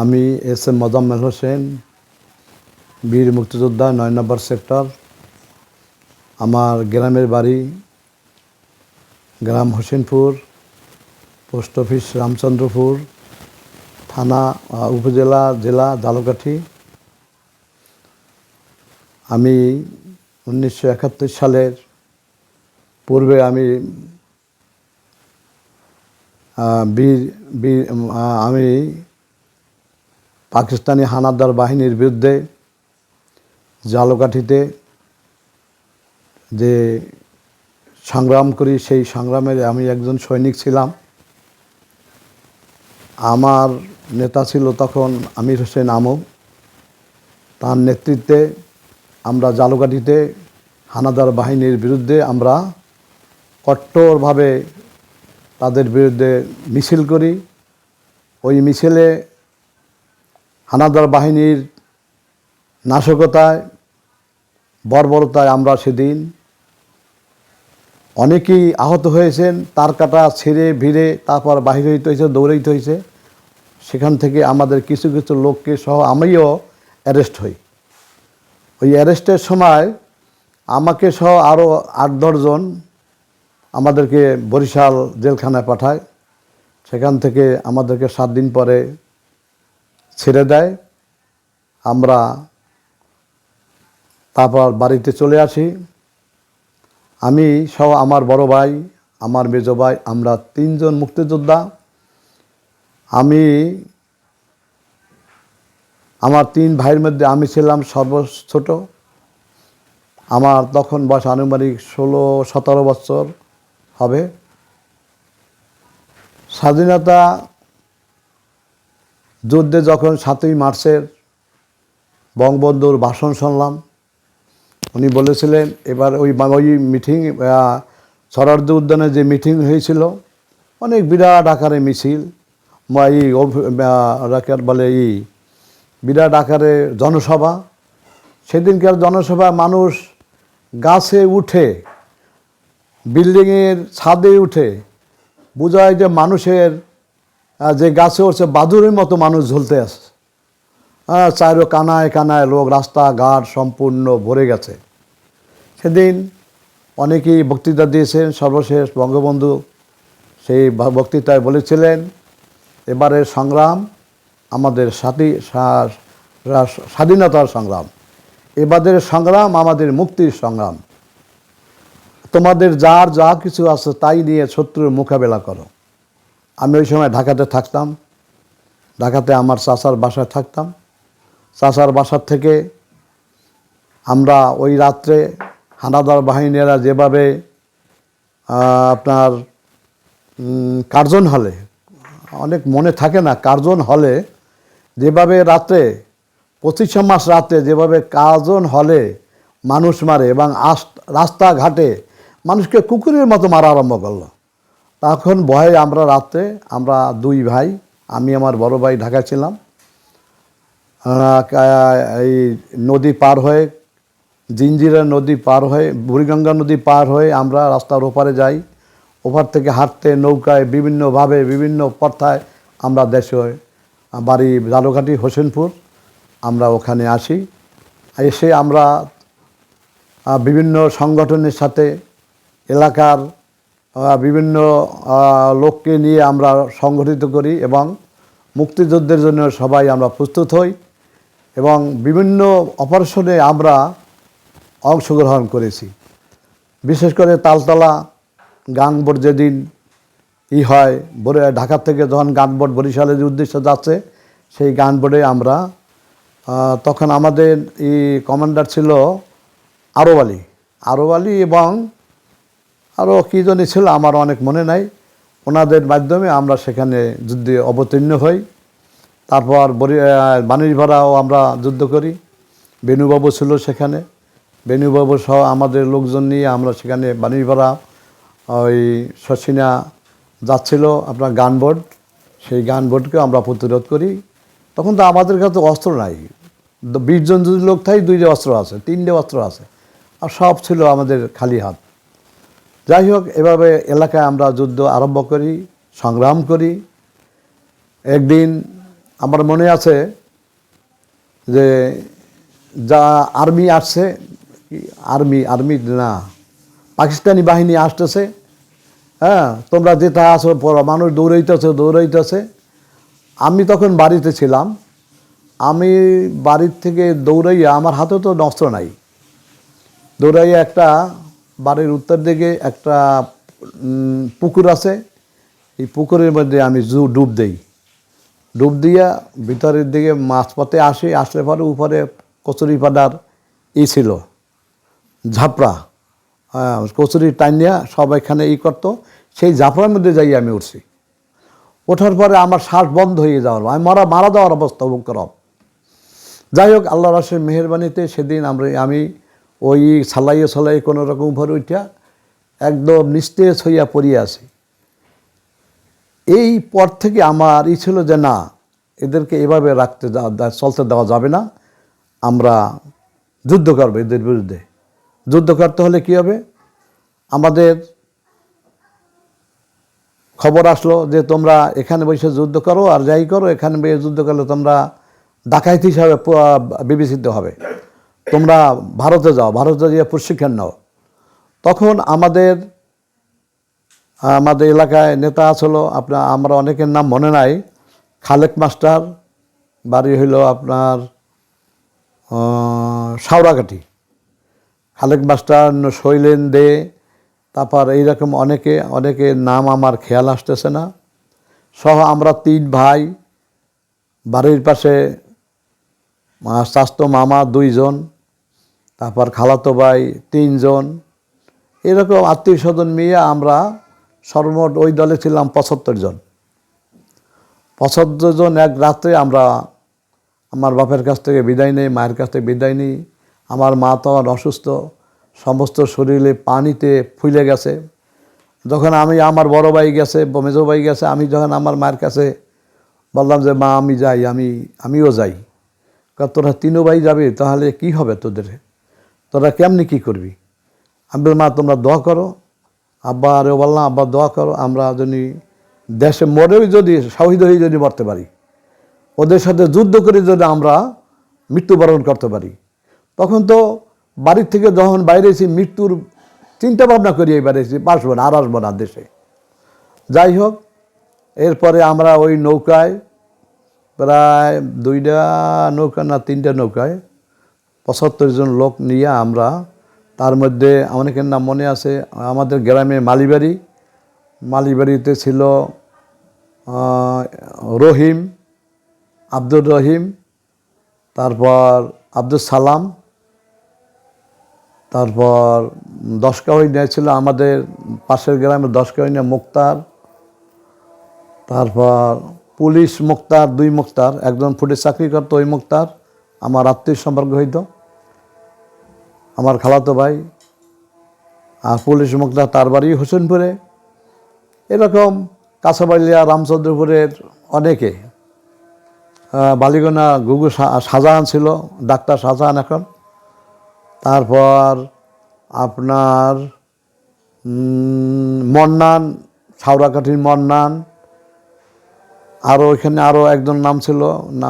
আমি S M Mozammel Hossain, বীর মুক্তিযোদ্ধা ৯ নম্বর সেক্টর। আমার গ্রামের বাড়ি গ্রাম হোসেনপুর, পোস্ট অফিস রামচন্দ্রপুর, থানা উপজেলা জেলা ঝালকাঠি। আমি 1971 সালের পূর্বে আমি আমি পাকিস্তানি হানাদার বাহিনীর বিরুদ্ধে ঝালকাঠিতে যে সংগ্রাম করি, সেই সংগ্রামের আমি একজন সৈনিক ছিলাম। আমার নেতা ছিল তখন আমির হোসেন আমু। তার নেতৃত্বে আমরা ঝালকাঠিতে হানাদার বাহিনীর বিরুদ্ধে আমরা কঠোরভাবে তাদের বিরুদ্ধে মিছিল করি। ওই মিছিলে হানাদার বাহিনীর নাশকতায়, বর্বরতায় আমরা সেদিন অনেকেই আহত হয়েছেন। তার কাটা ছিঁড়ে ভিড়ে তারপর বাহির হইতে হয়েছে, দৌড়াইতে হয়েছে। সেখান থেকে আমাদের কিছু কিছু লোককে সহ আমিও অ্যারেস্ট হই। ওই অ্যারেস্টের সময় আমাকে সহ আরও ৮-১০ জন আমাদেরকে বরিশাল জেলখানায় পাঠায়। সেখান থেকে আমাদেরকে 7 দিন পরে ছেড়ে দেয়। আমরা তারপর বাড়িতে চলে আসি। আমি সহ আমার বড় ভাই, আমার মেজো ভাই, আমরা 3 জন মুক্তিযোদ্ধা। আমার 3 ভাইয়ের মধ্যে আমি ছিলাম সর্বছোট। আমার তখন বয়স আনুমানিক 16-17 বছর হবে। স্বাধীনতা যুদ্ধে যখন 7ই মার্চের বঙ্গবন্ধুর ভাষণ শুনলাম, উনি বলেছিলেন এবার ওই মিটিং সরারদি উদ্যানে যে মিটিং হয়েছিল, অনেক বিরাট আকারে মিছিল, বিরাট আকারে জনসভা। সেদিনকার জনসভায় মানুষ গাছে উঠে, বিল্ডিংয়ের ছাদে উঠে, বোঝায় যে মানুষের যে গাছে উঠছে বাদুরের মতো মানুষ ঝুলতে আছে। চারো কানায় কানায় লোক, রাস্তাঘাট সম্পূর্ণ ভরে গেছে। সেদিন অনেকেই বক্তৃতা দিয়েছেন। সর্বশেষ বঙ্গবন্ধু সেই বক্তৃতায় বলেছিলেন, এবারের সংগ্রাম আমাদের স্বাধীনতার সংগ্রাম, এবারের সংগ্রাম আমাদের মুক্তির সংগ্রাম। তোমাদের যার যা কিছু আছে তাই নিয়ে শত্রুর মোকাবেলা করো। আমি ওই সময় ঢাকাতে থাকতাম। ঢাকাতে আমার চাচার বাসায় থাকতাম। চাচার বাসার থেকে আমরা ওই রাত্রে হানাদার বাহিনীরা যেভাবে আপনার কার্জন হলে, অনেক মনে থাকে না, কার্জন হলে যেভাবে রাত্রে 25 মাস রাত্রে যেভাবে কার্জন হলে মানুষ মারে এবং রাস্তাঘাটে মানুষকে কুকুরের মতো মারা আরম্ভ করলো। তখন ভয়ে আমরা 2 ভাই, আমি আমার বড় ভাই ঢাকায় ছিলাম। এই নদী পার হয়ে, জিঞ্জিরা নদী পার হয়ে, বুড়িগঙ্গা নদী পার হয়ে আমরা রাস্তার ওপারে যাই। ওপার থেকে হাঁটতে, নৌকায়, বিভিন্নভাবে বিভিন্ন পথে আমরা দেশে বাড়ি ঝালকাঠি হোসেনপুর, আমরা ওখানে আসি। এসে আমরা বিভিন্ন সংগঠনের সাথে এলাকার বিভিন্ন লোককে নিয়ে আমরা সংগঠিত করি এবং মুক্তিযুদ্ধের জন্য সবাই আমরা প্রস্তুত হই এবং বিভিন্ন অপারেশনে আমরা অংশগ্রহণ করেছি। বিশেষ করে তালতলা গানবোট যেদিন হয়, ঢাকা থেকে যখন গানবোট বরিশালের উদ্দেশ্যে যাচ্ছে, সেই গানবোটে আমরা তখন আমাদের কমান্ডার ছিল আরব আলী এবং আরও কী জানি ছিল, আমার অনেক মনে নাই। ওনাদের মাধ্যমে আমরা সেখানে যুদ্ধে অবতীর্ণ হই। তারপর বাণীরপাড়াও আমরা যুদ্ধ করি। বেনুবাবু ছিল সেখানে। বেনুবাবু সহ আমাদের লোকজন নিয়ে আমরা সেখানে বাণীরপাড়া ওই শর্ষিনা যাচ্ছিল আপনার গানবোট, সেই গানবোটকে আমরা প্রতিরোধ করি। তখন তো আমাদের কাছে অস্ত্র নাই। 20 জন যদি লোক থাকে, 2টে অস্ত্র আছে, 3টে অস্ত্র আছে, আর সব ছিল আমাদের খালি হাত। যাই হোক, এভাবে এলাকায় আমরা যুদ্ধ আরম্ভ করি, সংগ্রাম করি। একদিন আমার মনে আছে যে যা আর্মি আসছে, আর্মি না, পাকিস্তানি বাহিনী আসতেছে, হ্যাঁ, তোমরা যেটা আসো, মানুষ দৌড়াইতেছে। আমি তখন বাড়িতে ছিলাম, আমি বাড়ির থেকে দৌড়াইয়া, আমার হাতে তো অস্ত্র নাই, দৌড়াইয়া একটা বাড়ির উত্তর দিকে একটা পুকুর আছে, এই পুকুরের মধ্যে আমি ডুব দিয়া ভিতরের দিকে মাঝপথে আসলে পরে উপরে কচুরিপানার ছিল ঝাপড়া, কচুরি টাইনিয়া সব এখানে করতো, সেই ঝাপড়ার মধ্যে যাই আমি উঠছি। ওঠার পরে আমার শ্বাস বন্ধ হয়ে যাওয়ার, আমি মারা যাওয়ার অবস্থা উপক্রম। যাই হোক, আল্লাহ রাসের মেহেরবানিতে সেদিন আমি ওই সালাইয়ে কোনো রকম উপরে উঠিয়া একদম নিস্তেজ হইয়া পড়িয়া আছি। এই পর থেকে আমার ছিল যে না, এদেরকে এভাবে চলতে দেওয়া যাবে না, আমরা যুদ্ধ করবো এদের বিরুদ্ধে। যুদ্ধ করতে হলে কী হবে, আমাদের খবর আসলো যে তোমরা এখানে বসে যুদ্ধ করো, আর যাই করো, এখানে বসে যুদ্ধ করলে তোমরা ডাকাইত হিসাবে বিবেচিত হবে, তোমরা ভারতে যাও, ভারতে গিয়ে প্রশিক্ষণ নাও। তখন আমাদের এলাকায় নেতা আসলো, আমরা অনেকের নাম মনে নাই, খালেক মাস্টার, বাড়ি হইল আপনার সাউরাকাঠি, খালেক মাস্টার, শৈলেন দে, তারপর এইরকম অনেকে নাম আমার খেয়াল আসতেছে না, সহ আমরা 3 ভাই, বাড়ির পাশে চাচতো মামা 2 জন, তারপর খালাতো ভাই 3 জন, এরকম আত্মীয় স্বজন মিলে আমরা সর্বমোট ওই দলে ছিলাম 75 জন। 75 জন এক রাত্রে আমরা আমার বাপের কাছ থেকে বিদায় নেই, মায়ের কাছ থেকে বিদায় নিই। আমার মা তো অসুস্থ, সমস্ত শরীরে পানিতে ফুলে গেছে। যখন আমার বড় ভাই গেছে, মেজো ভাই গেছে, আমি যখন আমার মায়ের কাছে বললাম যে মা আমি যাই, আমিও যাই। তোরা 3 ভাই যাবে, তাহলে কি হবে তোদের, তোরা কেমনি কি করবি? আমি বললাম মা তোমরা দোয়া করো। আব্বা আরেও বললাম আব্বা দোয়া করো, আমরা যদি দেশে মরেও যদি শহীদ হয়ে যদি মরতে পারি, ওদের সাথে যুদ্ধ করে যদি আমরা মৃত্যুবরণ করতে পারি। তখন তো বাড়ির থেকে যখন বাইরেছি, মৃত্যুর চিন্তা ভাবনা করিয়ে বেরিয়েছি, বাসবো না, আর আসবো না দেশে। যাই হোক, এরপরে আমরা ওই নৌকায় প্রায় 2টা নৌকা না 3টা নৌকায় 75 জন লোক নিয়ে আমরা, তার মধ্যে অনেকের নাম মনে আছে, আমাদের গ্রামে মালিবাড়িতে ছিল রহিম, আব্দুর রহিম, তারপর আব্দুল সালাম, তারপর 10 কাউনিয়া ছিল আমাদের পাশের গ্রামে, 10 কাউনিয়া মুক্তার, তারপর পুলিশ মুক্তার, 2 মুক্তার, একজন ফুটে চাকরি করতো, ওই মুক্তার আমার আত্মীয় সম্পর্ক হইতো, আমার খালাতো ভাই। আর পুলিশ মুক্তার তার বাড়ি হোসেনপুরে। এরকম কাঁচাবালিয়া, রামচন্দ্রপুরের অনেকে, বালিগোনা গুগু শাহজাহান ছিল, ডাক্তার শাহজাহান এখন, তারপর আপনার মন্নান, সাউরাকাঠির মন্নান, আরও এখানে আরও একজন নাম ছিল না,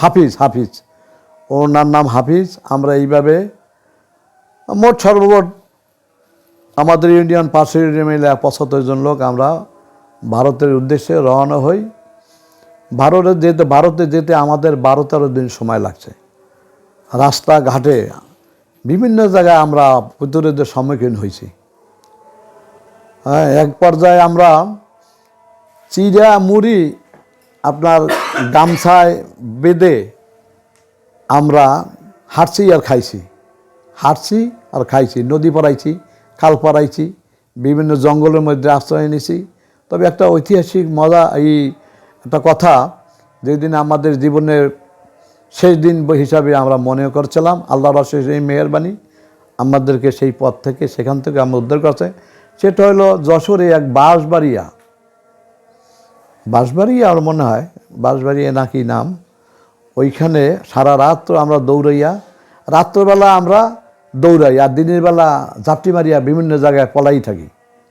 হাফিজ, ওনার নাম হাফিজ। আমরা এইভাবে মোট সর্বমোট আমাদের ইউনিয়ন, পাশের ইউনিয়ন মিলে 75 জন লোক আমরা ভারতের উদ্দেশ্যে রওনা হই। ভারতে যেতে আমাদের 12-13 দিন সময় লাগছে। রাস্তাঘাটে বিভিন্ন জায়গায় আমরা প্রতিরোধের সম্মুখীন হয়েছি। এক পর্যায়ে আমরা চিড়া মুড়ি আপনার গামছায় বেঁধে আমরা হাঁটছি আর খাইছি, নদী পাড়াইছি, খাল পাড়াইছি, বিভিন্ন জঙ্গলের মধ্যে আশ্রয় নিয়েছি। তবে একটা ঐতিহাসিক মজা, একটা কথা, যেদিন আমাদের জীবনের শেষ দিন হিসাবে আমরা মনে করছিলাম, আল্লাহ রাসূলের এই মেহেরবানি আমাদেরকে সেই পথ থেকে, সেখান থেকে আমরা উদ্ধার করছে। সেটা হলো যশোরে এক বাঁশবাড়িয়া আর মনে হয় বাঁশবাড়িয়া নাকি নাম, ওইখানে সারা রাত্র আমরা দৌড়াইয়া, রাত্রবেলা আমরা দৌড়াই আর দিনের বেলা ঝাপটি মারিয়া বিভিন্ন জায়গায় পলাই থাকি,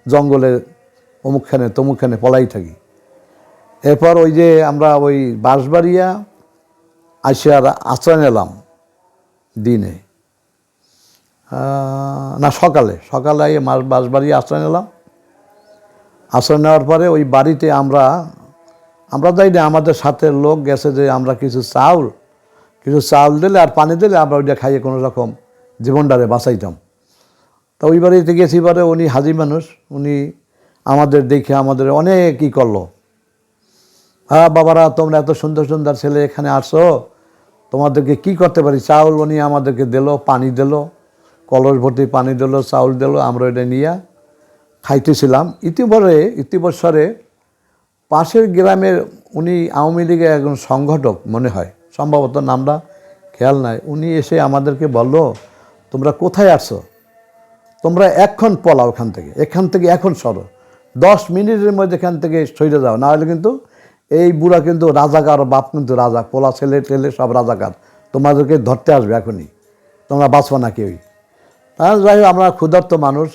জঙ্গলে অমুকখানে তমুকখানে পলাই থাকি। এরপর ওই যে আমরা ওই বাঁশবাড়িয়া আইসার আশ্রয় নিলাম দিনে, না সকালে বাঁশবাড়িয়া আশ্রয় নিলাম। আশ্রয় নেওয়ার পরে ওই বাড়িতে আমরা যাই না, আমাদের সাথে লোক গেছে যে আমরা কিছু চাউল দিলে আর পানি দিলে আমরা ওইটা খাইয়ে কোনো রকম জীবনটারে বাঁচাইতাম। তা ওই বাড়িতে গেছি, পরে উনি হাজি মানুষ, উনি আমাদের দেখে আমাদের অনেক ই করলো। হ্যাঁ বাবারা, তোমরা এত সুন্দর সুন্দর ছেলে এখানে আসো, তোমাদেরকে কি করতে পারি। চাউল উনি আমাদেরকে দিল, পানি দিল, কলস ভর্তি পানি দিল, চাউল দিল, আমরা এটা নিয়ে খাইতেছিলাম। ইতিবৎসরে পাশের গ্রামের উনি আওয়ামী লীগের একজন সংগঠক মনে হয়, সম্ভবত নামটা খেয়াল নাই, উনি এসে আমাদেরকে বলল, তোমরা কোথায় আসছো, তোমরা এখন পলাও এখান থেকে এখন সরো, 10 মিনিটের মধ্যে এখান থেকে সরে যাও, না হলে কিন্তু এই বুড়া কিন্তু রাজাকার, বাপ কিন্তু রাজা, পোলা ছেলে টেলে সব রাজাকার, তোমাদেরকে ধরতে আসবে এখনই, তোমরা বাঁচবা না কেউই। তাহলে যাই হোক, আমরা ক্ষুধার্ত মানুষ,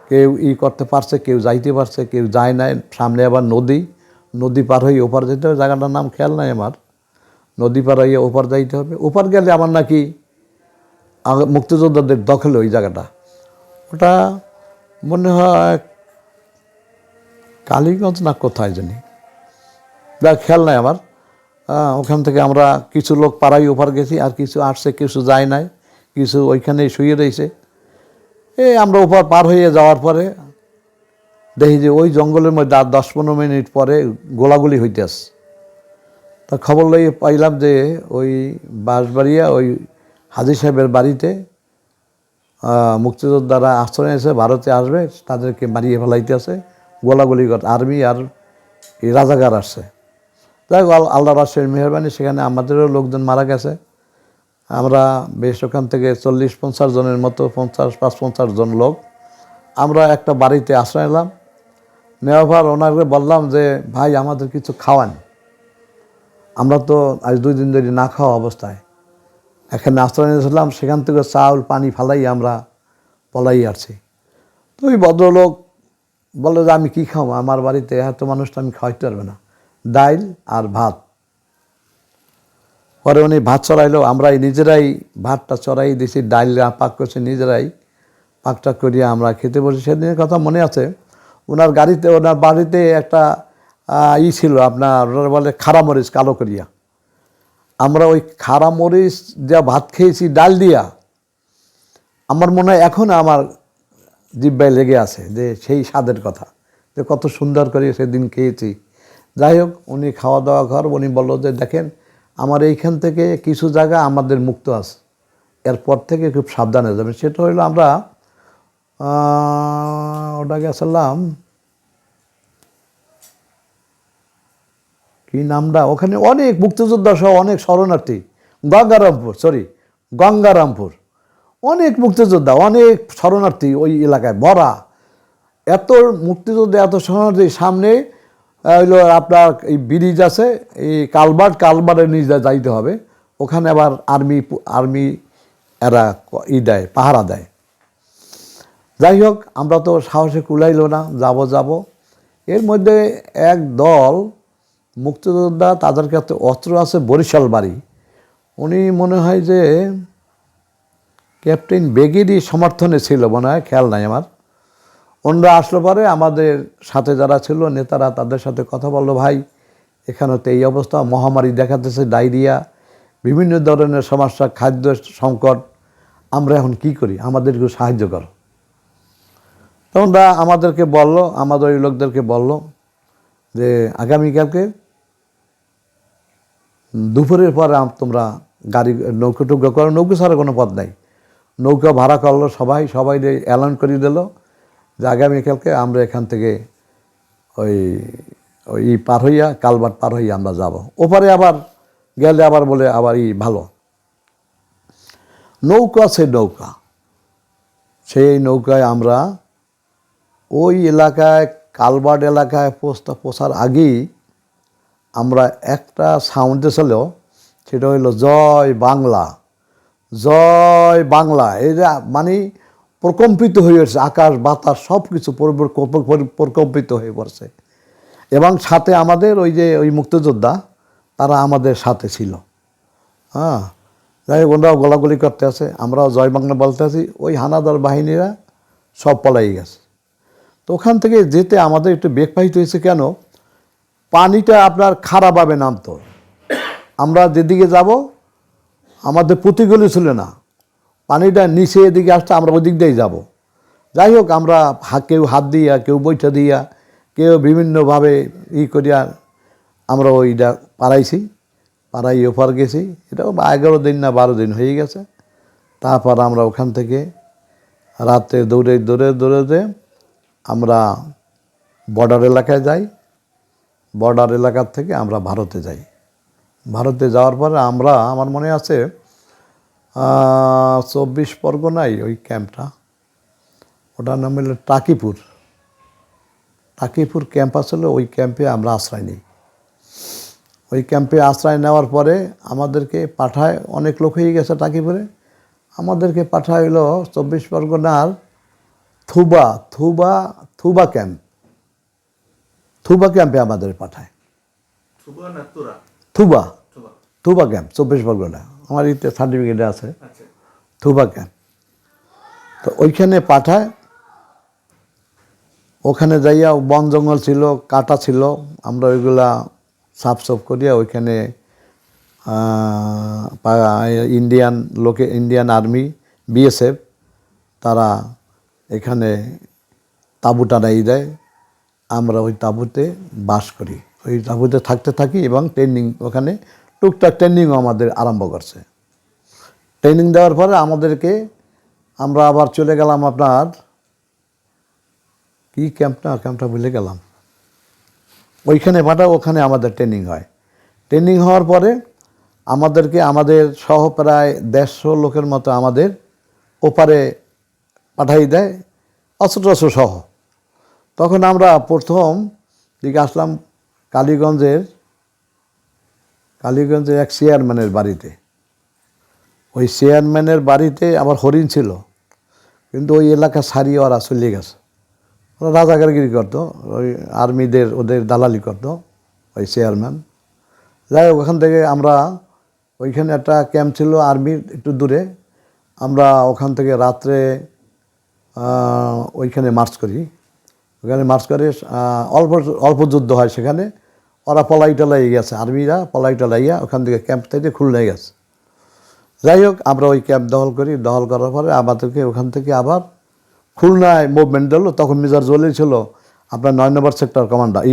কেউ করতে পারছে, কেউ যাইতে পারছে, কেউ যায় নাই। সামনে আবার নদী পার হয়ে ওপার যেতে হবে, জায়গাটার নাম খেয়াল নাই আমার। নদী পার হয়ে ওপার যাইতে হবে। ওপার গেলে আমার নাকি মুক্তিযোদ্ধাদের দখলে ওই জায়গাটা, ওটা মনে হয় কালীগঞ্জ না কোথায় জানি, যা খেয়াল নাই আমার। ওখান থেকে আমরা কিছু লোক পাড়াই ওপার গেছি, আর কিছু আসছে, কিছু যায় নাই, কিছু ওইখানেই শুয়ে রয়েছে। আমরা ওপার পার হয়ে যাওয়ার পরে দেখি যে ওই জঙ্গলের মধ্যে আর 10-15 মিনিট পরে গোলাগুলি হইতেছে। তা খবর লইয়ে পাইলাম যে ওই বাঁশবাড়িয়া ওই হাজি সাহেবের বাড়িতে মুক্তিযোদ্ধারা আশ্রয় এসে ভারতে আসবে, তাদেরকে মারিয়ে ফেলাইতেছে, গোলাগুলি আর্মি আর এই রাজাকার আসছে। যাই হোক, আল্লাহ রাসের মেহরবানি, সেখানে আমাদেরও লোকজন মারা গেছে। আমরা বেশ ওখান থেকে 40-50 জনের মতো, 50-55 জন লোক আমরা একটা বাড়িতে আশ্রয় নিলাম। নেওয়ার পর ওনাকে বললাম যে ভাই, আমাদের কিছু খাওয়ান, আমরা তো আজ 2 দিন ধরে না খাওয়া অবস্থায় এখানে আশ্রয় নিয়েছিলাম, সেখান থেকে চাউল পানি ফালাই আমরা পলাই আসছি। তো ওই ভদ্রলোক বললো যে আমি কী খাবো, আমার বাড়িতে এত মানুষটা আমি খাওয়াইতে পারবে না, ডাইল আর ভাত। পরে উনি ভাত চড়াইলো, আমরা নিজেরাই ভাতটা চড়াই দিয়েছি, ডাইল পাক করছি নিজেরাই, পাকটা করিয়া আমরা খেতে বসি। সেদিনের কথা মনে আছে, ওনার বাড়িতে একটা ছিল আপনার, বলে খাড়ামরিচ কালো করিয়া, আমরা ওই খাড়ামরিচ যা ভাত খেয়েছি ডাল দিয়া, আমার মনে হয় এখন আমার জিহ্বায় লেগে আছে যে সেই স্বাদের কথা, যে কত সুন্দর করে সেদিন খেয়েছি। যাই হোক, উনি খাওয়া দাওয়া ঘর, উনি বললো যে দেখেন, আমার এইখান থেকে কিছু জায়গা আমাদের মুক্ত আছে, এরপর থেকে খুব সাবধানে যাবেন। সেটা হইলো আমরা ওটা গেছিলাম, কি নামটা, ওখানে অনেক মুক্তিযোদ্ধা সহ অনেক শরণার্থী, গঙ্গারামপুর, অনেক মুক্তিযোদ্ধা, অনেক শরণার্থী ওই এলাকায় ভরা। এত মুক্তিযোদ্ধা, এত শরণার্থী, সামনে হইলো আপনার এই ব্রিজ আছে, এই কালবারের নিচে যাইতে হবে, ওখানে আবার আর্মি এরা দেয়, পাহারা দেয়। যাই হোক, আমরা তো সাহসে কুলাইল না, যাব। এর মধ্যে এক দল মুক্তিযোদ্ধা, তাদের কাছে অস্ত্র আছে, বরিশাল বাড়ি, উনি মনে হয় যে ক্যাপ্টেন বেগেরই সমর্থনে ছিল মনে হয়, খেয়াল নাই আমার। ওনারা আসলো পরে আমাদের সাথে যারা ছিল নেতারা, তাদের সাথে কথা বললো, ভাই এখানে তো এই অবস্থা, মহামারী দেখাতেছে, ডায়রিয়া, বিভিন্ন ধরনের সমস্যা, খাদ্য সংকট, আমরা এখন কি করি, আমাদেরকে সাহায্য করো। তখন আমাদেরকে বললো, আমাদের ওই লোকদেরকে বললো যে আগামীকালকে দুপুরের পরে তোমরা গাড়ি নৌকো টুকরো করো, নৌকো ছাড়া কোনো পথ নাই, নৌকা ভাড়া করলো, সবাই অ্যালাউন্স করে দিল যে আগামীকালকে আমরা এখান থেকে ওই পার হইয়া, কালভার্ট পার হইয়া আমরা যাব। ওপারে আবার গেলে আবার বলে আবার ভালো নৌকা আছে, সেই নৌকায় আমরা ওই এলাকায়, কালভার্ট এলাকায় পৌঁছার আগেই আমরা একটা সাউন্ড ছিল, সেটা হইলো জয় বাংলা, জয় বাংলা। এটা মানে প্রকম্পিত হয়ে উঠছে, আকাশ বাতাস সব কিছু প্রকম্পিত হয়ে পড়ছে। এবং সাথে আমাদের ওই যে ওই মুক্তিযোদ্ধা তারা আমাদের সাথে ছিল। হ্যাঁ, যাই হোক ওরাও গোলাগুলি করতে আছে, আমরাও জয় বাংলা বলতে আছি, ওই হানাদার বাহিনীরা সব পলাই গেছে। তো ওখান থেকে যেতে আমাদের একটু বেগ পাইতে হয়েছে। কেন? পানিটা আপনার খারাপভাবে নামতো। আমরা যেদিকে যাব আমাদের প্রতিকূলে ছিল না, পানিটা নিচে এদিকে আসতে আমরা ওই দিক দিয়েই যাব। যাই হোক আমরা কেউ হাত দিয়া, কেউ বইটা দিয়া, কেউ বিভিন্নভাবে করিয়া আমরা ওইটা পারাইছি, পাড়াই ওপার গেছি। এটাও 11 দিন না 12 দিন হয়ে গেছে। তারপর আমরা ওখান থেকে রাতে দৌড়ে দৌড়ে আমরা বর্ডার এলাকায় যাই। বর্ডার এলাকার থেকে আমরা ভারতে যাই। ভারতে যাওয়ার পরে আমরা, আমার মনে আছে 24 পরগনায় ওই ক্যাম্পটা, ওটার নাম হলো টাকিপুর ক্যাম্প আসলে। ওই ক্যাম্পে আমরা আশ্রয় নিই। ওই ক্যাম্পে আশ্রয় নেওয়ার পরে আমাদেরকে পাঠায়, অনেক লোক হয়ে গেছে টাকিপুরে, আমাদেরকে পাঠায় হলো 24 পরগনার থুবা ক্যাম্পে আমাদের পাঠায়। থুবা ক্যাম্প 24 পরগনা, আমার ইতে সার্টিফিকেটে আছে। থুবা ক্যাম্প, তো ওইখানে পাঠায়। ওখানে যাইয়া বন জঙ্গল ছিল, কাটা ছিল, আমরা ওইগুলা সাফ করিয়া ওইখানে ইন্ডিয়ান আর্মি, BSF তারা এখানে তাঁবু টানাই দেয়। আমরা ওই তাঁবুতে বাস করি, ওই তাঁবুতে থাকতে থাকি এবং ট্রেনিং, ওখানে টুকটাক ট্রেনিংও আমাদের আরম্ভ করছে। ট্রেনিং দেওয়ার পরে আমাদেরকে আমরা আবার চলে গেলাম আপনার কি ক্যাম্পটা ভুলে গেলাম, ওইখানে পাঠাও, ওখানে আমাদের ট্রেনিং হয়। ট্রেনিং হওয়ার পরে আমাদেরকে আমাদের সহ প্রায় 150 লোকের মতো আমাদের ওপারে পাঠাই দেয়, অস্ত্র সহ। তখন আমরা প্রথম দিকে আসলাম কালীগঞ্জের এক চেয়ারম্যানের বাড়িতে। ওই চেয়ারম্যানের বাড়িতে আবার হরিণ ছিল, কিন্তু ওই এলাকা সারিয়ে ওরা চলে গেছে। ওরা রাজাকারগিরি করতো, ওই আর্মিদের ওদের দালালি করতো ওই চেয়ারম্যান। যাই হোক, ওখান থেকে আমরা, ওইখানে একটা ক্যাম্প ছিল আর্মির একটু দূরে, আমরা ওখান থেকে রাত্রে ওইখানে মার্চ করি। ওখানে মার্চ করে অল্প যুদ্ধ হয় সেখানে। ওরা পলাই টলাই গেছে, আর্মিরা পলাই টলাইয়া ওখান থেকে ক্যাম্প থেকে খুলনায় গেছে। যাই হোক, আমরা ওই ক্যাম্প দখল করি। দখল করার পরে আমাদেরকে ওখান থেকে আবার খুলনায় মুভমেন্ট দিলো। তখন মেজর জলি ছিল আপনার 9 নম্বর সেক্টর কমান্ডার,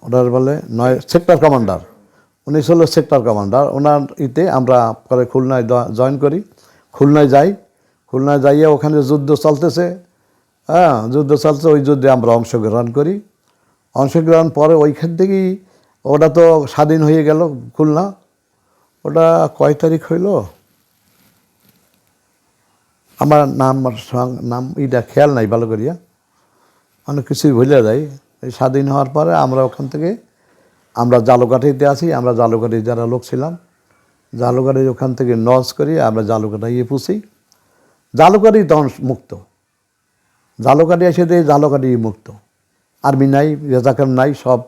ওনার বলে 9 সেক্টর কমান্ডার, উনি ছিল সেক্টর কমান্ডার। ওনার আমরা পরে খুলনায় জয়েন করি। খুলনায় যাইয়া ওখানে যুদ্ধ চলতেছে। যুদ্ধ চলছে, ওই যুদ্ধে আমরা অংশগ্রহণ করি। অংশগ্রহণ পরে ওইখান থেকেই ওটা তো স্বাধীন হয়ে গেল খুলনা। ওটা কয় তারিখ হইল আমার নাম এটা খেয়াল নাই ভালো করিয়া, অনেক কিছুই ভুলে যায়। এই স্বাধীন হওয়ার পরে আমরা ওখান থেকে আমরা জালুকাঠিতে আসি। আমরা জালুকাঠি যারা লোক ছিলাম, জালুকাঠি ওখান থেকে লঞ্চ করি, আমরা জালুকাঠি পুষি। জালুকাঠি তখন মুক্ত, জালুকাঠি এসে দিয়ে জালুকাঠি মুক্ত, আর্মি নাই, রেজাকার নাই, সব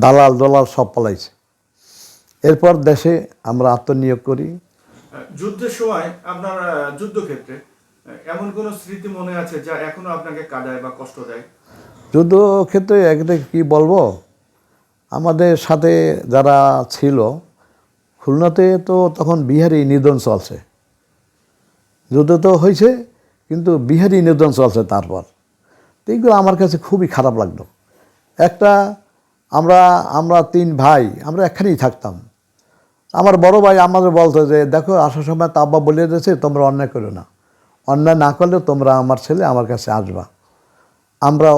দালাল সব পালাইছে। এরপর দেশে আমরা আত্মনিয়োগ করি। যুদ্ধের সময় আপনার যুদ্ধক্ষেত্রে এমন কোনো স্মৃতি মনে আছে যা এখনো আপনাকে কাঁদায় বা কষ্ট দেয়? যুদ্ধক্ষেত্রে একটা কি বলবো, আমাদের সাথে যারা ছিল খুলনাতে, তো তখন বিহারি নিধন চলছে। যুদ্ধ তো হয়েছে, কিন্তু বিহারি নিধন চলছে। তারপর এইগুলো আমার কাছে খুবই খারাপ লাগলো। আমরা 3 ভাই, আমরা একখানেই থাকতাম। আমার বড় ভাই আমাদের বলতো যে, দেখো আসার সময় তো আব্বা বলে দিয়েছে তোমরা অন্যায় করো না, অন্যায় না করলে তোমরা আমার ছেলে আমার কাছে আসবা। আমরা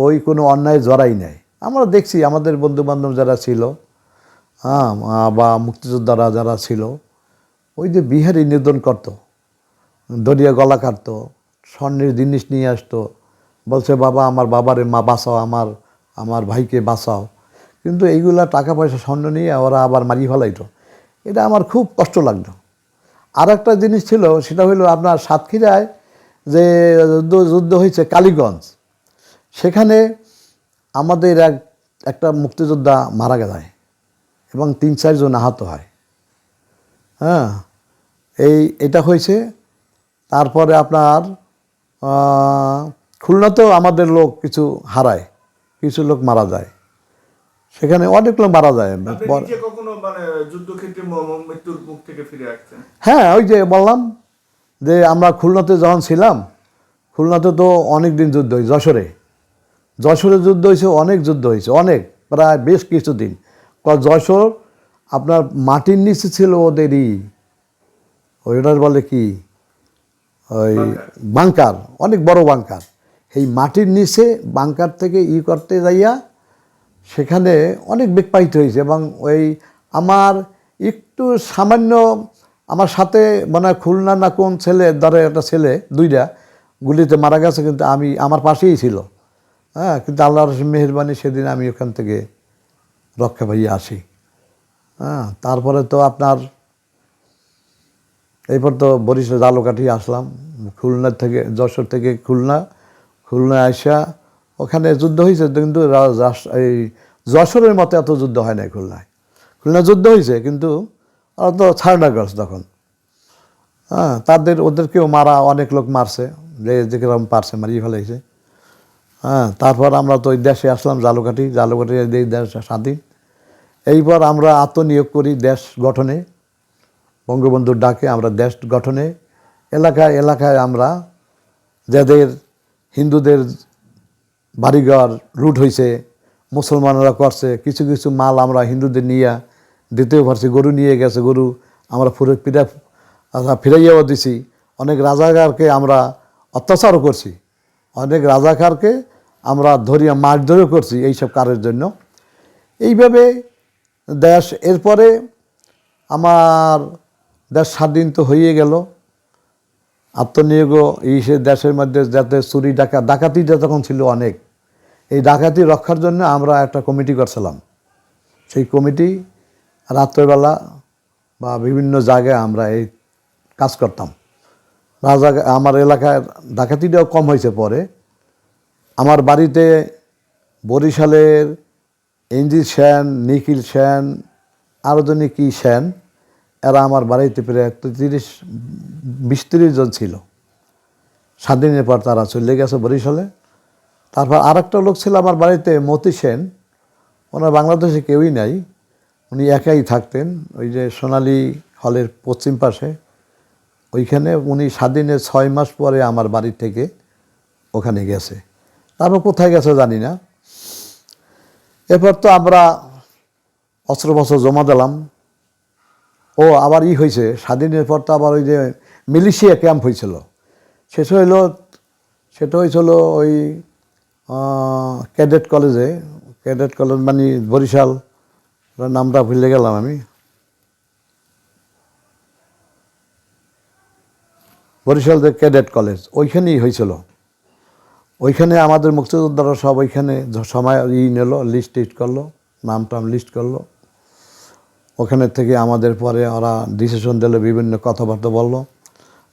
ওই কোনো অন্যায় জড়াই নাই। আমরা দেখছি আমাদের বন্ধুবান্ধব যারা ছিল, বা মুক্তিযোদ্ধারা যারা ছিল, ওই যে বিহারি নিধন করতো, দড়িয়া গলা কাটতো, স্বর্ণের জিনিস নিয়ে আসতো, বলছে বাবা আমার বাবারে মা বাঁচাও, আমার ভাইকে বাঁচাও। কিন্তু এইগুলা টাকা পয়সা স্বর্ণ নিয়ে ওরা আবার মারি ফেলাইতো। এটা আমার খুব কষ্ট লাগতো। আর একটা জিনিস ছিল, সেটা হলো আপনার সাতক্ষীরায় যে যুদ্ধ হয়েছে কালীগঞ্জ, সেখানে আমাদের একটা মুক্তিযোদ্ধা মারা যায় এবং 3-4 জন আহত হয়। হ্যাঁ, এটা হয়েছে। তারপরে আপনার খুলনাতেও আমাদের লোক কিছু হারায়, কিছু লোক মারা যায়, সেখানে অনেক লোক মারা যায়। আপনি নিজে কখনো মানে যুদ্ধক্ষেত্রে মৃত্যুর মুখ থেকে ফিরে আসছেন? হ্যাঁ, ওই যে বললাম যে আমরা খুলনাতে যখন ছিলাম, খুলনাতে তো অনেক দিন যুদ্ধ হয়েছে। যশোরে যুদ্ধ হয়েছে, অনেক যুদ্ধ হয়েছে, অনেক, প্রায় বেশ কিছুদিন। যশোর আপনার মাটির নিচে ছিল ওদেরই, ওইটার বলে কি, ওই বাংকার, অনেক বড় বাংকার। এই মাটির নিচে বাংকার থেকে করতে যাইয়া সেখানে অনেক বেগ পাইতে হয়েছে। এবং ওই আমার একটু সামান্য, আমার সাথে মানে খুলনা না কোন ছেলে, ধরে একটা ছেলে, 2টা গুলিতে মারা গেছে, কিন্তু আমার পাশেই ছিল। হ্যাঁ, কিন্তু আল্লাহর মেহেরবানি সেদিন আমি ওখান থেকে রক্ষা পাইয়ে আসি। হ্যাঁ, তারপরে তো আপনার এরপর তো বরিশাল জালকাঠি আসলাম, খুলনা থেকে, যশোর থেকে খুলনা আসা, ওখানে যুদ্ধ হয়েছে, কিন্তু এই যশোরের মতো এত যুদ্ধ হয় নাই খুলনা যুদ্ধ হয়েছে, কিন্তু ওরা তো সারেন্ডার করছে তখন। হ্যাঁ, ওদেরকেও মারা, অনেক লোক মারছে, যেরকম পারছে মারিয়ে ফেলাইছে। হ্যাঁ, তারপর আমরা তো ওই দেশে আসলাম, জালকাঠি এই দেশ স্বাধীন। এইবার আমরা আত্মনিয়োগ করি দেশ গঠনে, বঙ্গবন্ধুর ডাকে আমরা দেশ গঠনে। এলাকায় আমরা যাদের হিন্দুদের বাড়িঘর লুট হয়েছে, মুসলমানরা করছে, কিছু কিছু মাল আমরা হিন্দুদের নিয়ে দিতেও পারছি। গরু নিয়ে গেছে, গরু আমরা ফিরাইয়াও দিছি। অনেক রাজাকারকে আমরা অত্যাচারও করছি, অনেক রাজাকারকে আমরা ধরিয়া মারধরও করছি এইসব কারের জন্য। এইভাবে দেশ, এরপরে আমার দেশ স্বাধীন তো হয়ে গেল। আত্মনিয়োগ সে দেশের মধ্যে যাতে চুরি ডাকাতিটা তখন ছিল অনেক, এই ডাকাতি রক্ষার জন্য আমরা একটা কমিটি করছিলাম। সেই কমিটি রাত্রেবেলা বা বিভিন্ন জায়গায় আমরা এই কাজ করতাম। আমার এলাকায় ডাকাতিটাও কম হয়েছে পরে। আমার বাড়িতে বরিশালের এনজি সেন, নিখিল সেন, আরও জনে কি সেন, এরা আমার বাড়িতে প্রায় 20-30 জন ছিল। স্বাধীনের পর তারা চলে গেছে বরিশালে। তারপর আরেকটা লোক ছিল আমার বাড়িতে, মতি সেন, ওনার বাংলাদেশে কেউই নাই, উনি একাই থাকতেন ওই যে সোনালী হলের পশ্চিম পাশে, ওইখানে। উনি স্বাধীনের 6 মাস পরে আমার বাড়ি থেকে ওখানে গেছে। তারপর কোথায় গেছে জানি না। এরপর তো আমরা অস্ত্র জমা দিলাম। আবার হয়েছে স্বাধীনের পর তো আবার ওই যে মিলিশিয়া ক্যাম্প হয়েছিল, সেটা হয়েছিল ওই ক্যাডেট কলেজ মানে বরিশাল, নামটা ভুলে গেলাম আমি, বরিশাল যে ক্যাডেট কলেজ, ওইখানেই হয়েছিল। ওইখানে আমাদের মুক্তিযোদ্ধারা সব ওইখানে সময় নিল, লিস্ট করলো, নাম লিস্ট করলো। ওখানে থেকে আমাদের পরে ওরা ডিসিশন দিল, বিভিন্ন কথাবার্তা বললো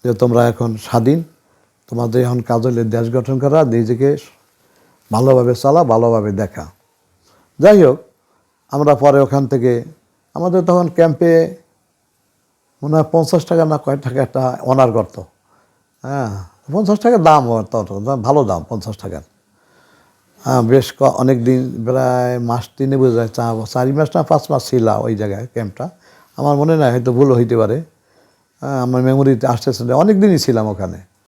যে তোমরা এখন স্বাধীন, তোমাদের এখন কাজ হলে দেশ গঠন করা, নিজেকে ভালোভাবে চলা, ভালোভাবে দেখা। যাই হোক, আমরা পরে ওখান থেকে, আমাদের তখন ক্যাম্পে মনে হয় 50 টাকা না কয় টাকা একটা অনার করতো। হ্যাঁ, 50 টাকার দাম, ভালো দাম 50 টাকার। হ্যাঁ, বেশ অনেক দিন, প্রায় মাস 3 বোঝা যায়, 4 মাস না 5 মাস ছিল ওই জায়গায় ক্যাম্পটা। আমার মনে নাই, হয়তো ভুল হইতে পারে। হ্যাঁ, আমার মেমোরিতে আসতেছে, অনেক দিনই ছিলাম ওখানে।